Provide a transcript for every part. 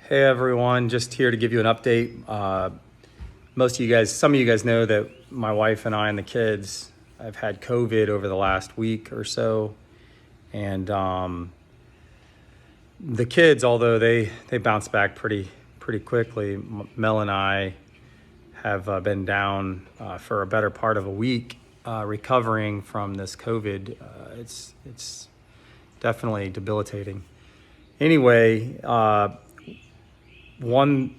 Hey everyone, just here to give you an update. Some of you guys know that my wife and I and the kids have had COVID over the last week or so. And the kids, although they bounced back pretty quickly, Mel and I have been down for a better part of a week recovering from this COVID. It's definitely debilitating. Anyway, one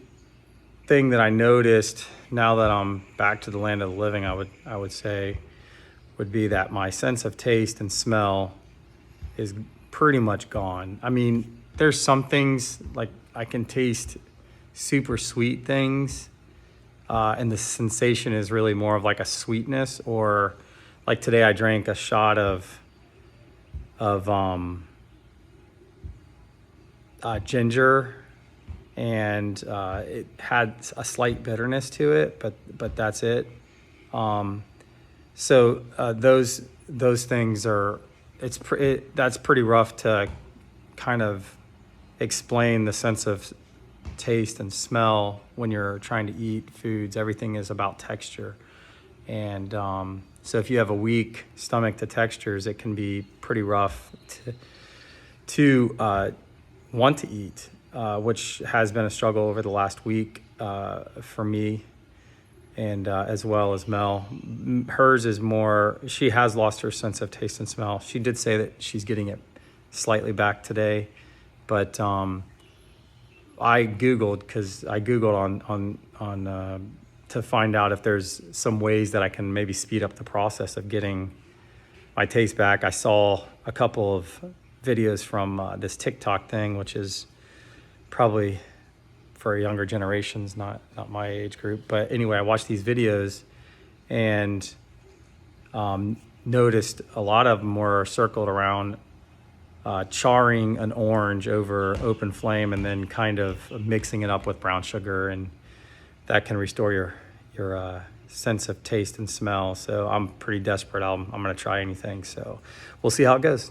thing that I noticed now that I'm back to the land of the living, I would say, would be that my sense of taste and smell is pretty much gone. I mean, there's some things like I can taste super sweet things, and the sensation is really more of like a sweetness, or like today I drank a shot of ginger, and it had a slight bitterness to it, but that's it. So those things are that's pretty rough to kind of explain the sense of taste and smell when you're trying to eat foods. Everything is about texture, and so if you have a weak stomach to textures, it can be pretty rough to want to eat, which has been a struggle over the last week for me, and as well as Mel. Hers is more, she has lost her sense of taste and smell. She did say that she's getting it slightly back today, but I Googled on to find out if there's some ways that I can maybe speed up the process of getting my taste back. I saw a couple of videos from this TikTok thing, which is probably for younger generations, not my age group. But anyway, I watched these videos and noticed a lot of them were circled around charring an orange over open flame and then kind of mixing it up with brown sugar, and that can restore your sense of taste and smell. So I'm pretty desperate. I'm gonna try anything. So we'll see how it goes.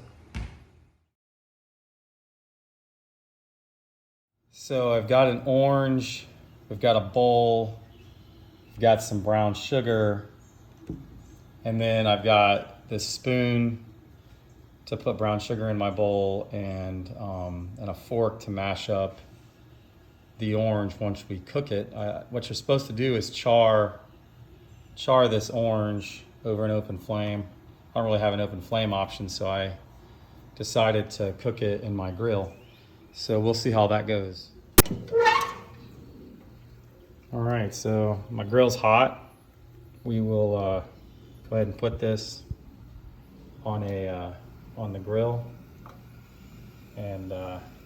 So I've got an orange, we've got a bowl, we've got some brown sugar, and then I've got this spoon to put brown sugar in my bowl, and a fork to mash up the orange once we cook it. What you're supposed to do is char this orange over an open flame. I don't really have an open flame option, so I decided to cook it in my grill. So we'll see how that goes. All right, so my grill's hot. We will go ahead and put this on the grill and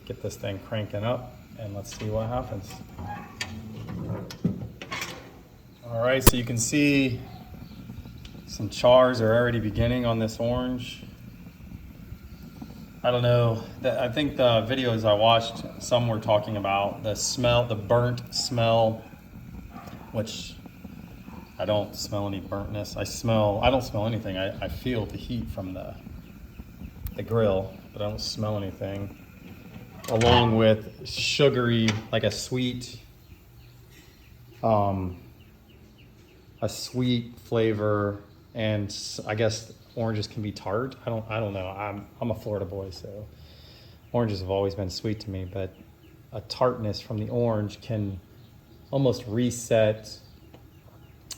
get this thing cranking up, and let's see what happens. All right, so you can see some chars are already beginning on this orange. I don't know, I think the videos I watched, some were talking about the smell, the burnt smell, which I don't smell any burntness. I don't smell anything. I feel the heat from the grill, but I don't smell anything. Along with sugary, like a sweet flavor, and I guess oranges can be tart. I don't know. I'm a Florida boy, so oranges have always been sweet to me, but a tartness from the orange can almost reset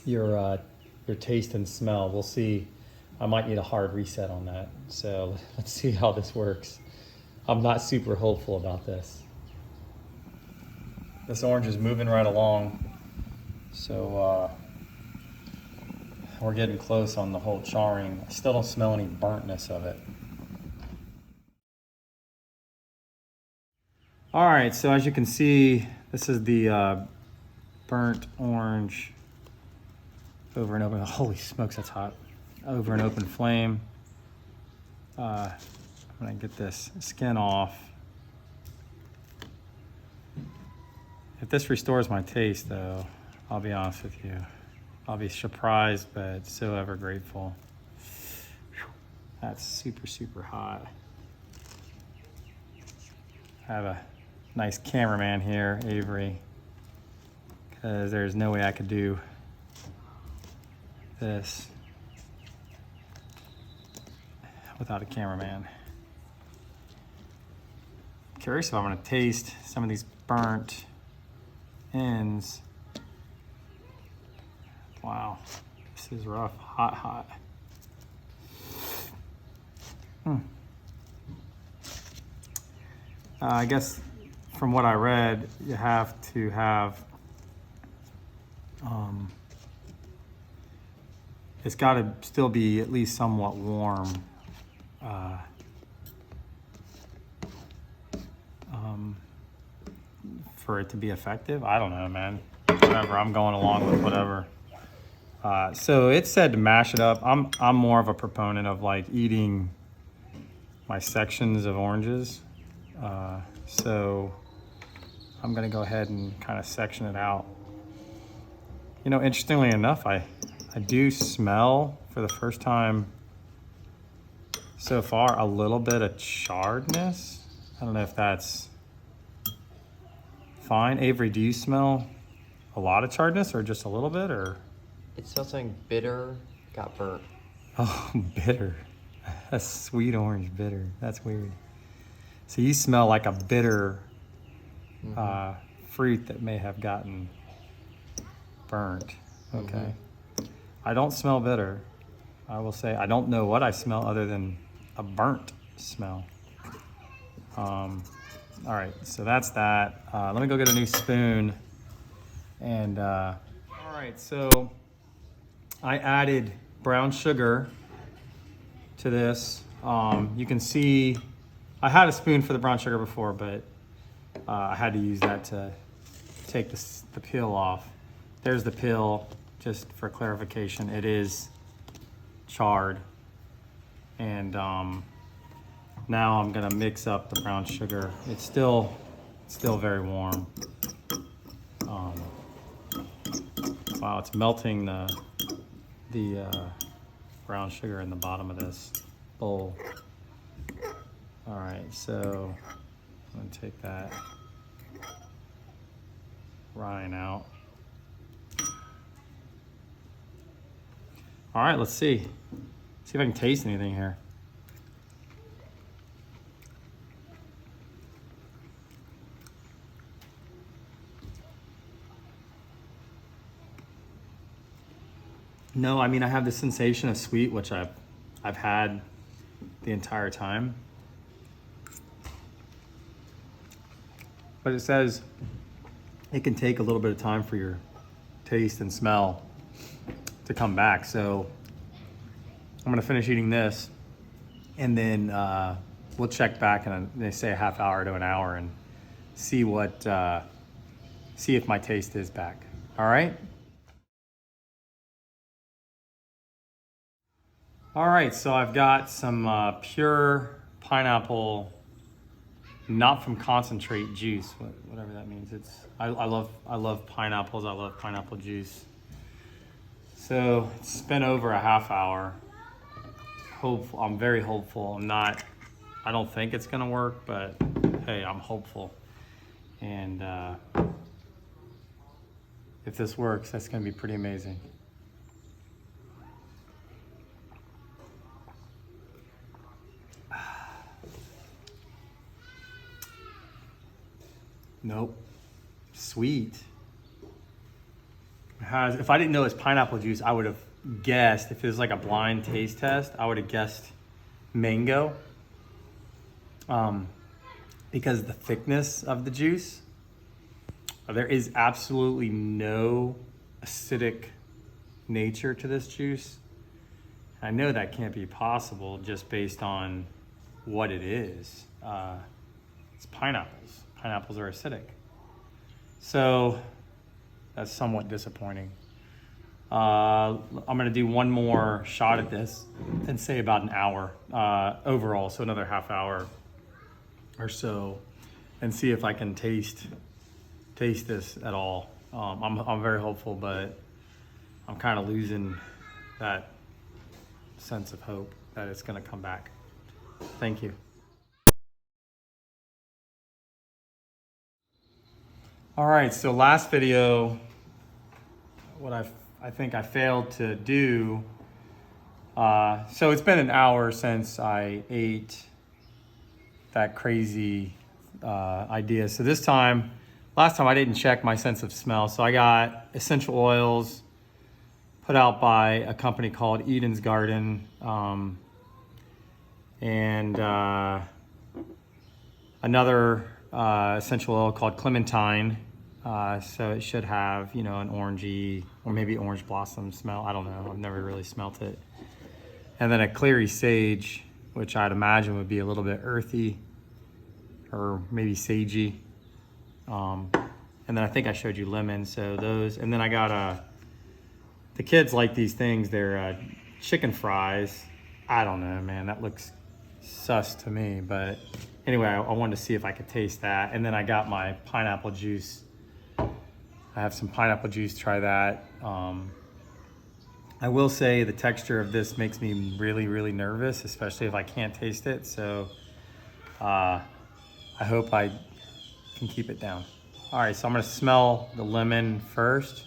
your taste and smell. We'll see. I might need a hard reset on that. So let's see how this works. I'm not super hopeful about this. This orange is moving right along. So we're getting close on the whole charring. I still don't smell any burntness of it. All right, so as you can see, this is the burnt orange over an open, holy smokes, that's hot. Over an open flame. I'm gonna get this skin off. If this restores my taste though, I'll be honest with you, I'll be surprised, but so ever grateful. That's super hot. I have a nice cameraman here, Avery, because there's no way I could do this without a cameraman. Curious if I'm gonna taste some of these burnt ends. Wow, this is rough, hot. I guess from what I read, you have to have, it's gotta still be at least somewhat warm. For it to be effective. I don't know, man. Whatever, I'm going along with whatever. So it said to mash it up. I'm more of a proponent of like eating my sections of oranges. So I'm gonna go ahead and kind of section it out. You know, interestingly enough, I do smell for the first time so far a little bit of charredness. I don't know if that's fine. Avery, do you smell a lot of charredness or just a little bit, or? It smells something bitter, got burnt. Oh, bitter. A sweet orange bitter. That's weird. So you smell like a bitter fruit that may have gotten burnt. Okay. I don't smell bitter. I will say I don't know what I smell other than a burnt smell. All right, so that's that. Let me go get a new spoon. And all right, so I added brown sugar to this. You can see I had a spoon for the brown sugar before, but I had to use that to take the peel off. There's the peel, just for clarification. It is charred. And now I'm gonna mix up the brown sugar. It's still very warm. Wow, it's melting the brown sugar in the bottom of this bowl. All right, so I'm gonna take that rind out. All right, let's see. See if I can taste anything here. No, I mean, I have the sensation of sweet, which I've had the entire time. But it says it can take a little bit of time for your taste and smell to come back. So I'm gonna finish eating this, and then we'll check back in they say a half hour to an hour and see if my taste is back. All right. All right, so I've got some pure pineapple, not from concentrate juice, whatever that means. I love pineapples. I love pineapple juice. So it's been over a half hour. I'm very hopeful. I don't think it's gonna work, but hey, I'm hopeful. And if this works, that's gonna be pretty amazing. Nope. Sweet. If I didn't know it's pineapple juice, I would have guessed, if it was like a blind taste test, I would have guessed mango. Because of the thickness of the juice. There is absolutely no acidic nature to this juice. I know that can't be possible just based on what it is. It's pineapples. Pineapples are acidic. So that's somewhat disappointing. I'm gonna do one more shot at this and say about an hour overall, so another half hour or so, and see if I can taste this at all. I'm very hopeful, but I'm kind of losing that sense of hope that it's gonna come back. Thank you. All right, so last video, what I think I failed to do. So it's been an hour since I ate that crazy idea. So this time, last time I didn't check my sense of smell. So I got essential oils put out by a company called Eden's Garden, and another essential oil called Clementine. So it should have, you know, an orangey or maybe orange blossom smell. I don't know. I've never really smelt it. And then a clary sage, which I'd imagine would be a little bit earthy or maybe sagey. And then I think I showed you lemon. So those, and then I got the kids like these things. They're chicken fries. I don't know, man. That looks sus to me. But anyway, I wanted to see if I could taste that. And then I got my pineapple juice. I have some pineapple juice, try that. I will say the texture of this makes me really, really nervous, especially if I can't taste it. So I hope I can keep it down. All right, so I'm gonna smell the lemon first.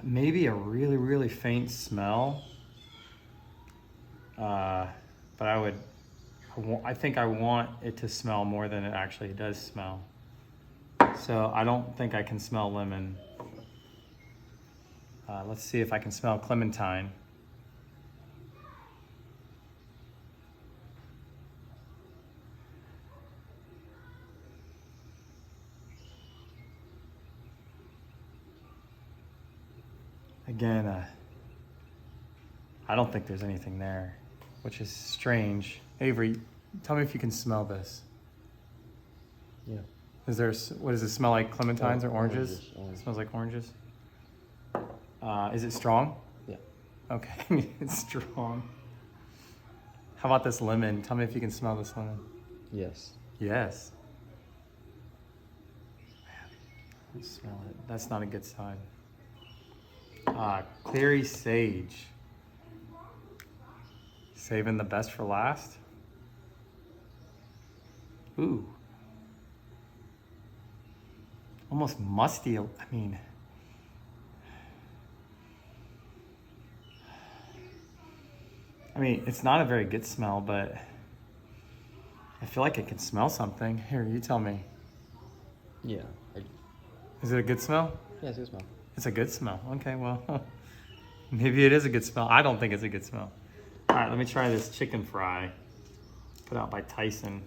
Maybe a really, really faint smell. But I think I want it to smell more than it actually does smell. So I don't think I can smell lemon. Let's see if I can smell clementine. Again, I don't think there's anything there, which is strange. Avery, tell me if you can smell this. Yeah. Is there, what does it smell like, clementines or oranges? Oranges. It smells like oranges. Is it strong? Yeah. Okay, it's strong. How about this lemon? Tell me if you can smell this lemon. Yes. Yes. Man, I smell it. That's not a good sign. Clary sage. Saving the best for last. Ooh. Almost musty. I mean, it's not a very good smell, but I feel like it can smell something. Here, you tell me. Yeah. Is it a good smell? Yeah, it's a good smell. It's a good smell. Okay, well, maybe it is a good smell. I don't think it's a good smell. All right, let me try this chicken fry put out by Tyson.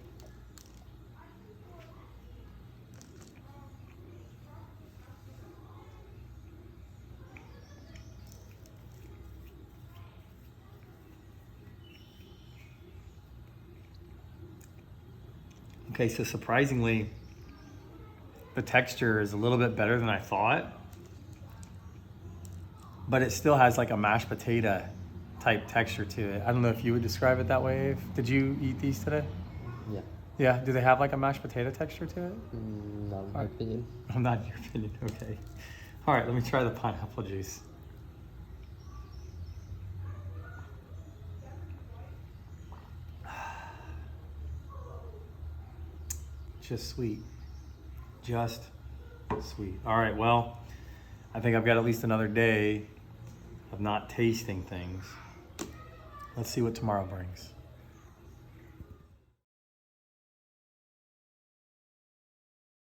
Okay, so surprisingly, the texture is a little bit better than I thought, but it still has like a mashed potato type texture to it. I don't know if you would describe it that way. Did you eat these today? Yeah. Yeah, do they have like a mashed potato texture to it? Not in my opinion. Oh, not in your opinion, okay. All right, let me try the pineapple juice. Just sweet. Just sweet. All right, well, I think I've got at least another day of not tasting things. Let's see what tomorrow brings.